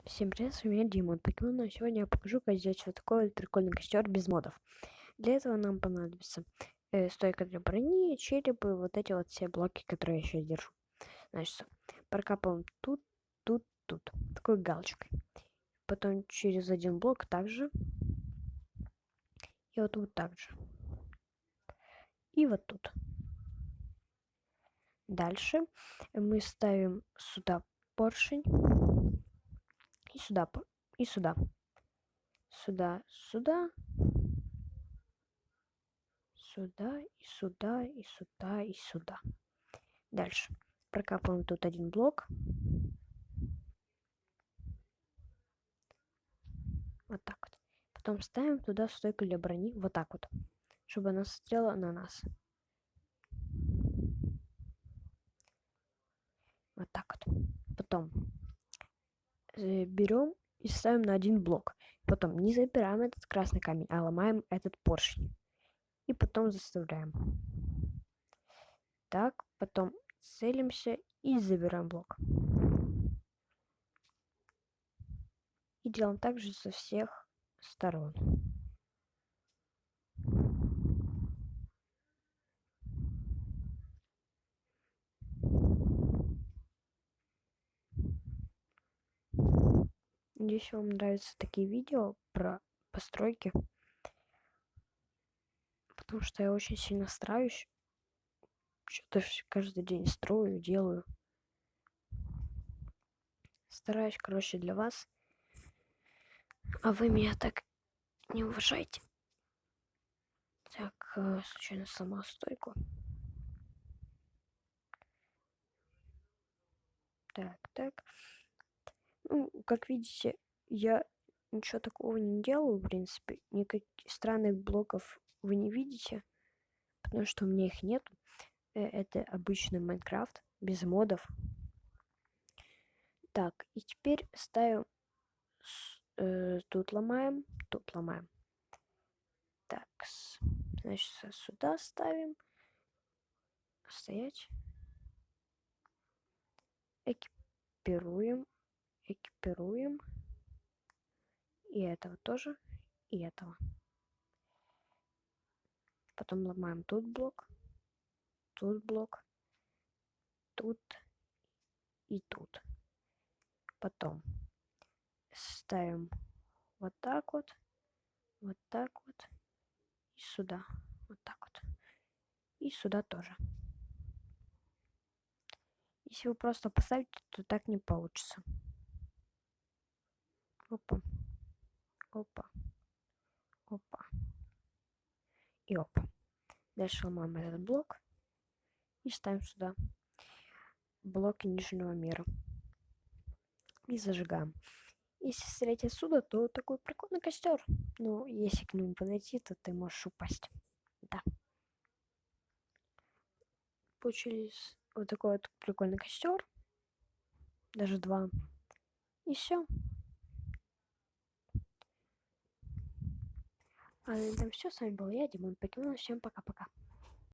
Всем привет, с вами Димон Покемон, и сегодня я покажу, как сделать вот такой вот прикольный костер без модов. Для этого нам понадобится стойка для брони, череп и вот эти вот все блоки, которые я сейчас держу. Значит, прокапываем тут, тут, тут, такой галочкой. Потом через один блок также, и вот тут также. И вот тут. Дальше мы ставим сюда поршень, и сюда, и сюда. Сюда, сюда. Сюда, и сюда, и сюда, и сюда. Дальше прокапываем тут один блок. Вот так вот. Потом ставим туда стойку для брони. Вот так вот. Чтобы она смотрела на нас. Вот так вот. Потом берем и ставим на один блок. Потом не забираем этот красный камень, а ломаем этот поршень. И потом заставляем. Так, потом целимся и забираем блок. И делаем так же со всех сторон. Надеюсь, вам нравятся такие видео про постройки, потому что я очень сильно стараюсь, что-то каждый день строю, делаю. Стараюсь, короче, для вас, а вы меня так не уважаете. Так, случайно сломал стойку. Так. Ну, как видите, я ничего такого не делаю, в принципе. Никаких странных блоков вы не видите, потому что у меня их нет. Это обычный Майнкрафт, без модов. Так, и теперь ставим, тут ломаем. Так, значит, сюда ставим. Стоять. Экипируем. И этого тоже, и этого. Потом ломаем тут блок, тут и тут. Потом ставим вот так вот, и сюда, вот так вот. И сюда тоже. Если вы просто поставите, то так не получится. Опа. И опа. Дальше ломаем этот блок и ставим сюда блоки нижнего мира. И зажигаем. Если стрелять отсюда, то такой прикольный костер. Но если к нему подойти, то ты можешь упасть. Да. Получились вот такой вот прикольный костер. Даже два. И все. А на этом все. С вами был я, Димон Покемон. Всем пока-пока.